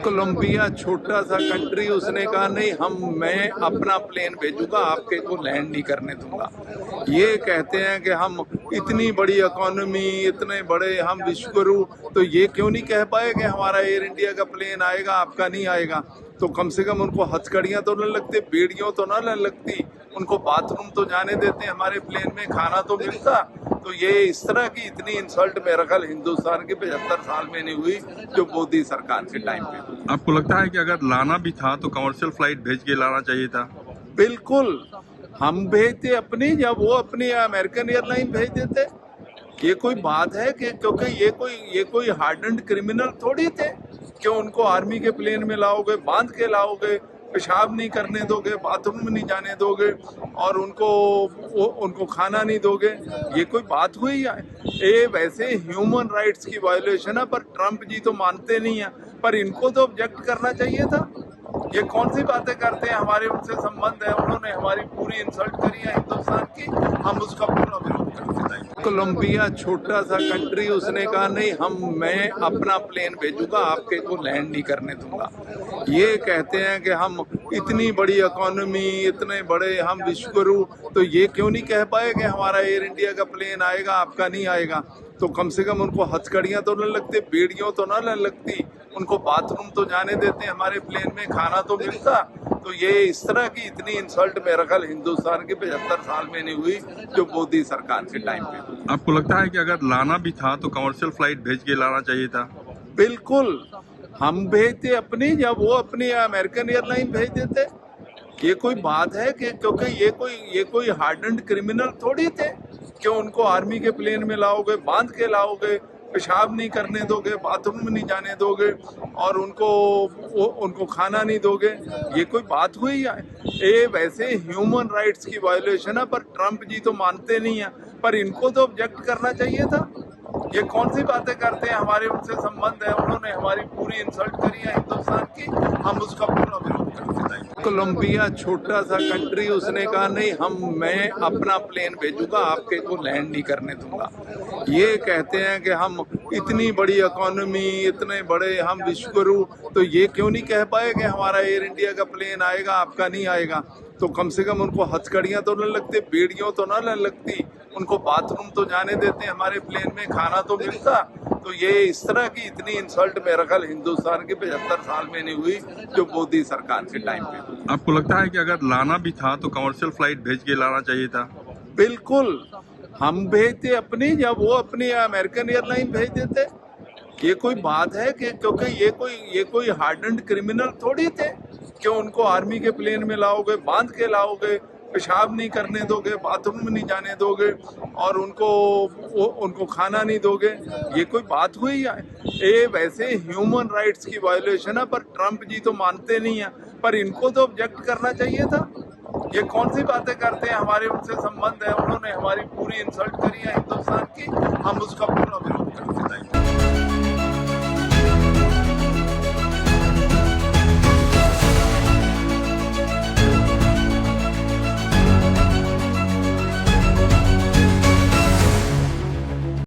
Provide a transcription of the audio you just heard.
Colombia छोटा सा country, उसने कहा नहीं मैं अपना प्लेन भेजूंगा, आपके को लैंड नहीं करने दूंगा। ये कहते हैं कि हम इतनी बड़ी इकोनॉमी, इतने बड़े हम विश्वगुरु, तो ये क्यों नहीं कह पाए कि हमारा एयर इंडिया का प्लेन आएगा, आपका नहीं आएगा। तो कम से कम उनको हथकड़ियां तो न लगती, बेड़ियों तो न लगती, उनको बाथरूम तो जाने देते, हमारे प्लेन में खाना तो मिलता। तो ये इस तरह की इतनी इंसल्ट मेरा ख्याल हिंदुस्तान के 75 साल में नहीं हुई जो मोदी सरकार के टाइम पे हुई। आपको लगता है कि अगर लाना भी था तो कमर्शियल फ्लाइट भेज के लाना चाहिए था? बिल्कुल, हम भेजते अपनी, या वो अपनी अमेरिकन एयरलाइन भेज देते। ये कोई बात है कि क्योंकि ये कोई हार्डन्ड क्रिमिनल थोड़ी थे कि उनको आर्मी के प्लेन में लाओगे, बांध के लाओगे, पेशाब नहीं करने दोगे, बाथरूम में नहीं जाने दोगे और उनको खाना नहीं दोगे। ये कोई बात हुई है? ये वैसे ह्यूमन राइट्स की वायोलेशन है, पर ट्रंप जी तो मानते नहीं है, पर इनको तो ऑब्जेक्ट करना चाहिए था। ये कौन सी बातें करते हैं, हमारे उनसे संबंध है, उन्होंने हमारी पूरी इंसल्ट करी है हिंदुस्तान की, हम उसका पूरा विरोध करते हैं। कोलंबिया छोटा सा कंट्री, उसने कहा नहीं मैं अपना प्लेन भेजूंगा, आपके को लैंड नहीं करने दूंगा। ये कहते हैं कि हम इतनी बड़ी इकोनॉमी, इतने बड़े हम विश्वगुरु, तो ये क्यों नहीं कह पाए कि हमारा एयर इंडिया का प्लेन आएगा, आपका नहीं आएगा। तो कम से कम उनको हथकड़ियां तो न लगती, बेड़ियों तो न लगती, उनको बाथरूम तो जाने देते, हमारे प्लेन में खाना तो मिलता। तो ये इस तरह की इतनी इंसल्ट मेरा ख्याल हिंदुस्तान के 75 साल में नहीं हुई जो मोदी सरकार के टाइम पे हुई। आपको लगता है कि अगर लाना भी था तो कमर्शियल फ्लाइट भेज के लाना चाहिए था? बिल्कुल, हम भेजते अपनी, या वो अपनी अमेरिकन एयरलाइन भेज देते। ये कोई बात है कि क्योंकि ये कोई हार्डन्ड क्रिमिनल थोड़ी थे कि उनको आर्मी के प्लेन में लाओगे, बांध के लाओगे, पेशाब नहीं करने दोगे, बाथरूम में नहीं जाने दोगे और उनको खाना नहीं दोगे। ये कोई बात हुई है? ये वैसे ह्यूमन राइट्स की वायोलेशन है, पर ट्रंप जी तो मानते नहीं है, पर इनको तो ऑब्जेक्ट करना चाहिए था। ये कौन सी बातें करते हैं, हमारे उनसे संबंध है, उन्होंने हमारी पूरी इंसल्ट करी है हिंदुस्तान की, हम उसका पूरा विरोध करते हैं। कोलंबिया छोटा सा कंट्री, उसने कहा नहीं मैं अपना प्लेन भेजूंगा, आपके को लैंड नहीं करने दूंगा। ये कहते हैं कि हम इतनी बड़ी इकोनॉमी, इतने बड़े हम विश्वगुरु, तो ये क्यों नहीं कह पाए कि हमारा एयर इंडिया का प्लेन आएगा, आपका नहीं आएगा। तो कम से कम उनको हथकड़ियां तो न लगती, बेड़ियों तो न लगती, उनको बाथरूम तो जाने देते, हमारे प्लेन में खाना तो मिलता। तो ये इस तरह की इतनी इंसल्ट मेरा ख्याल हिंदुस्तान के 75 साल में नहीं हुई जो मोदी सरकार के टाइम पे हुई। आपको लगता है कि अगर लाना भी था तो कमर्शियल फ्लाइट भेज के लाना चाहिए था? बिल्कुल, हम भेजते अपनी, या वो अपनी अमेरिकन एयरलाइन भेज देते। ये कोई बात है कि क्योंकि ये कोई हार्डन्ड क्रिमिनल थोड़ी थे कि उनको आर्मी के प्लेन में लाओगे, बांध के लाओगे, पेशाब नहीं करने दोगे, बाथरूम में नहीं जाने दोगे और उनको खाना नहीं दोगे। ये कोई बात हुई है? ये वैसे ह्यूमन राइट्स की वायोलेशन है, पर ट्रंप जी तो मानते नहीं है, पर इनको तो ऑब्जेक्ट करना चाहिए था। ये कौन सी बातें करते हैं, हमारे उनसे संबंध है, उन्होंने हमारी पूरी इंसल्ट करी है हिंदुस्तान की, हम उसका पूरा विरोध करते हैं।